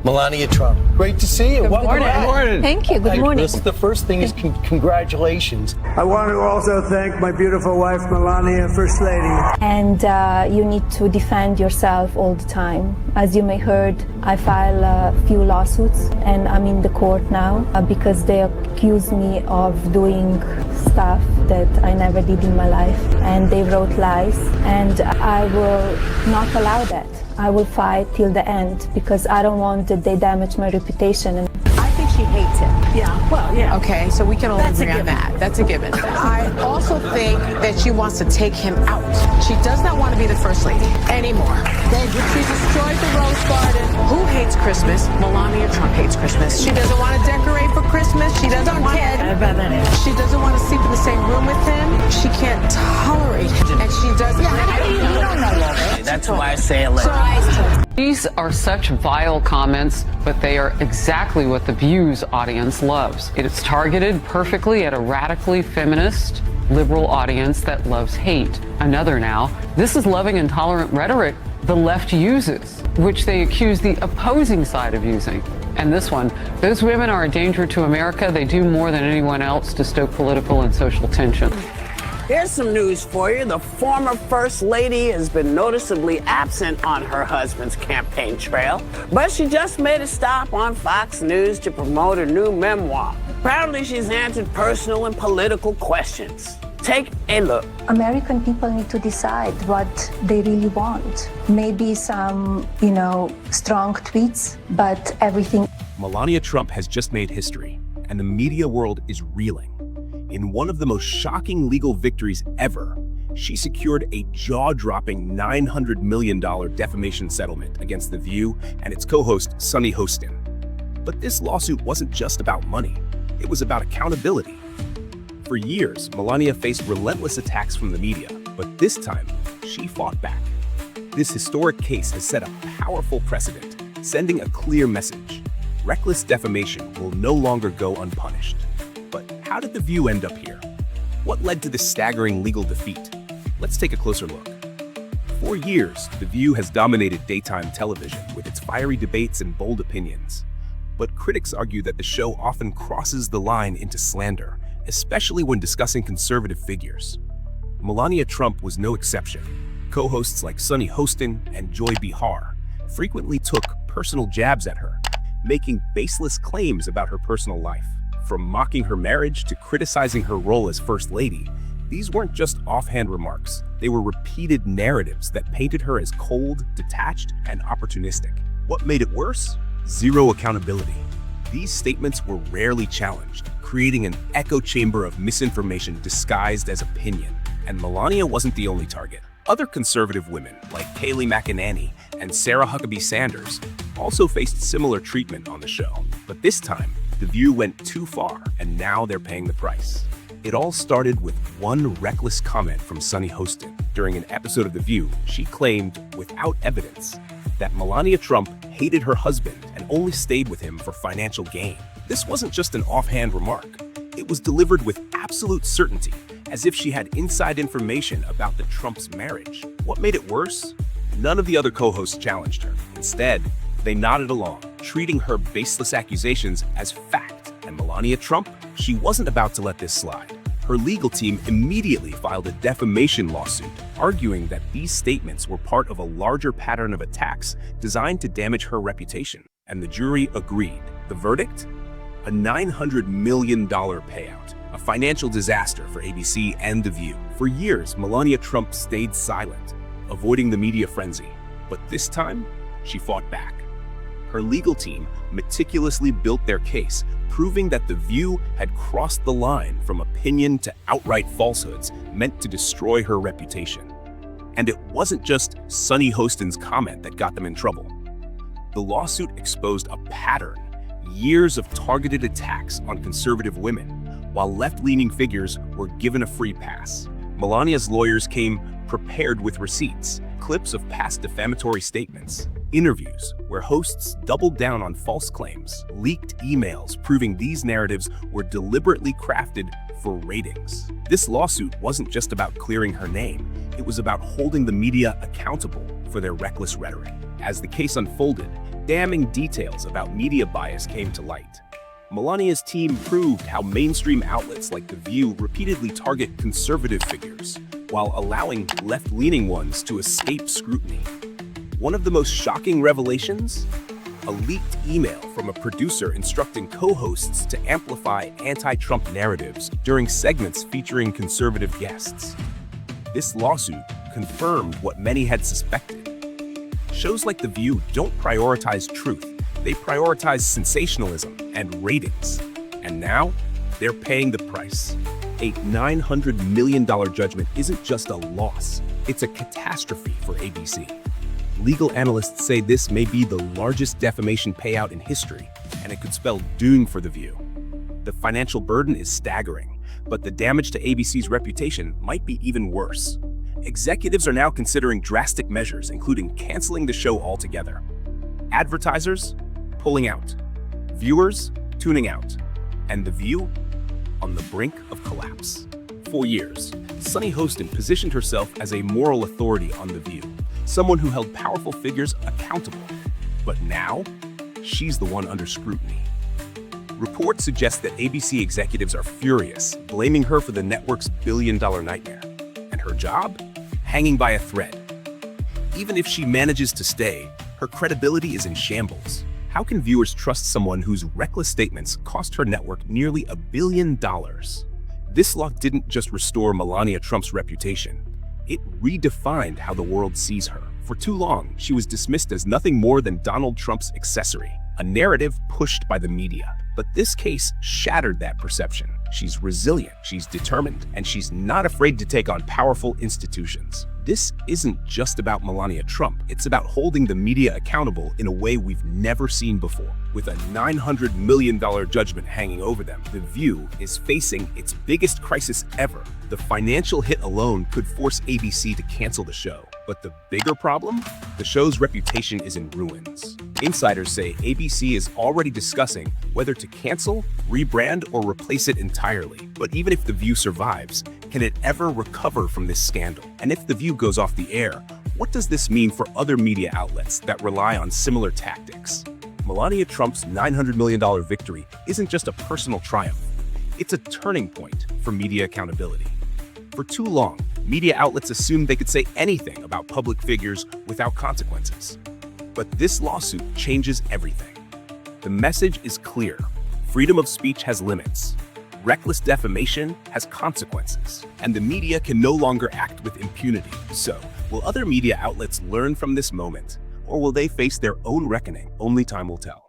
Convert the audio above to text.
Melania Trump. Great to see you. Good Welcome back. morning. Thank you. Good morning. The first thing is congratulations. I want to also thank my beautiful wife, Melania, First Lady. And you need to defend yourself all the time. As you may heard, I file a few lawsuits and I'm in the court now because they accuse me of doing stuff that I never did in my life. And they wrote lies. And I will not allow that. I will fight till the end because I don't want that they damage my reputation. And I think she hates him. Yeah, well, yeah. Okay, so we can all agree on that. That's a given. I also think that she wants to take him out. She does not want to be the first lady anymore. She destroyed the Rose Garden. Who hates Christmas? Melania Trump hates Christmas. She doesn't want to decorate for Christmas. She doesn't want She doesn't want to sleep in the same room with him. She can't tolerate him. And she doesn't. You don't know all that. That's why I say it like These are such vile comments, but they are exactly what the View's audience loves. It is targeted perfectly at a radically feminist, liberal audience that loves hate. Another now, this is loving and tolerant rhetoric the left uses, which they accuse the opposing side of using. And this one, those women are a danger to America. They do more than anyone else to stoke political and social tension. Here's some news for you. The former First Lady has been noticeably absent on her husband's campaign trail, but she just made a stop on Fox News to promote her new memoir. Proudly, she's answered personal and political questions. Take a look. American people need to decide what they really want. Maybe some, strong tweets, but everything. Melania Trump has just made history, and the media world is reeling. In one of the most shocking legal victories ever, she secured a jaw-dropping $900 million defamation settlement against The View and its co-host, Sunny Hostin. But this lawsuit wasn't just about money. It was about accountability. For years, Melania faced relentless attacks from the media, but this time, she fought back. This historic case has set a powerful precedent, sending a clear message. Reckless defamation will no longer go unpunished. But how did The View end up here? What led to this staggering legal defeat? Let's take a closer look. For years, The View has dominated daytime television with its fiery debates and bold opinions. But critics argue that the show often crosses the line into slander, especially when discussing conservative figures. Melania Trump was no exception. Co-hosts like Sunny Hostin and Joy Behar frequently took personal jabs at her, making baseless claims about her personal life. From mocking her marriage to criticizing her role as First Lady, these weren't just offhand remarks. They were repeated narratives that painted her as cold, detached, and opportunistic. What made it worse? Zero accountability. These statements were rarely challenged, creating an echo chamber of misinformation disguised as opinion. And Melania wasn't the only target. Other conservative women, like Kayleigh McEnany and Sarah Huckabee Sanders, also faced similar treatment on the show. But this time, The View went too far, and now they're paying the price. It all started with one reckless comment from Sunny Hostin. During an episode of The View, she claimed, without evidence, that Melania Trump hated her husband and only stayed with him for financial gain. This wasn't just an offhand remark. It was delivered with absolute certainty, as if she had inside information about the Trumps' marriage. What made it worse? None of the other co-hosts challenged her. Instead, they nodded along, treating her baseless accusations as fact. And Melania Trump, she wasn't about to let this slide. Her legal team immediately filed a defamation lawsuit, arguing that these statements were part of a larger pattern of attacks designed to damage her reputation. And the jury agreed. The verdict? A $900 million payout. A financial disaster for ABC and The View. For years, Melania Trump stayed silent, avoiding the media frenzy. But this time, she fought back. Her legal team meticulously built their case, proving that The View had crossed the line from opinion to outright falsehoods meant to destroy her reputation. And it wasn't just Sunny Hostin's comment that got them in trouble. The lawsuit exposed a pattern, years of targeted attacks on conservative women, while left-leaning figures were given a free pass. Melania's lawyers came prepared with receipts, clips of past defamatory statements, interviews where hosts doubled down on false claims, leaked emails proving these narratives were deliberately crafted for ratings. This lawsuit wasn't just about clearing her name, it was about holding the media accountable for their reckless rhetoric. As the case unfolded, damning details about media bias came to light. Melania's team proved how mainstream outlets like The View repeatedly target conservative figures, while allowing left-leaning ones to escape scrutiny. One of the most shocking revelations? A leaked email from a producer instructing co-hosts to amplify anti-Trump narratives during segments featuring conservative guests. This lawsuit confirmed what many had suspected. Shows like The View don't prioritize truth, they prioritize sensationalism and ratings. And now, they're paying the price. A $900 million judgment isn't just a loss, it's a catastrophe for ABC. Legal analysts say this may be the largest defamation payout in history, and it could spell doom for The View. The financial burden is staggering, but the damage to ABC's reputation might be even worse. Executives are now considering drastic measures, including canceling the show altogether. Advertisers pulling out, viewers tuning out, and The View on the brink of collapse. For years, Sunny Hostin positioned herself as a moral authority on The View, someone who held powerful figures accountable. But now, she's the one under scrutiny. Reports suggest that ABC executives are furious, blaming her for the network's billion-dollar nightmare. And her job? Hanging by a thread. Even if she manages to stay, her credibility is in shambles. How can viewers trust someone whose reckless statements cost her network nearly $1 billion? This law didn't just restore Melania Trump's reputation, it redefined how the world sees her. For too long, she was dismissed as nothing more than Donald Trump's accessory, a narrative pushed by the media. But this case shattered that perception. She's resilient, she's determined, and she's not afraid to take on powerful institutions. This isn't just about Melania Trump, it's about holding the media accountable in a way we've never seen before. With a $900 million judgment hanging over them, The View is facing its biggest crisis ever. The financial hit alone could force ABC to cancel the show. But the bigger problem? The show's reputation is in ruins. Insiders say ABC is already discussing whether to cancel, rebrand, or replace it entirely. But even if The View survives, can it ever recover from this scandal? And if The View goes off the air, what does this mean for other media outlets that rely on similar tactics? Melania Trump's $900 million victory isn't just a personal triumph. It's a turning point for media accountability. For too long, media outlets assumed they could say anything about public figures without consequences. But this lawsuit changes everything. The message is clear. Freedom of speech has limits. Reckless defamation has consequences. And the media can no longer act with impunity. So, will other media outlets learn from this moment? Or will they face their own reckoning? Only time will tell.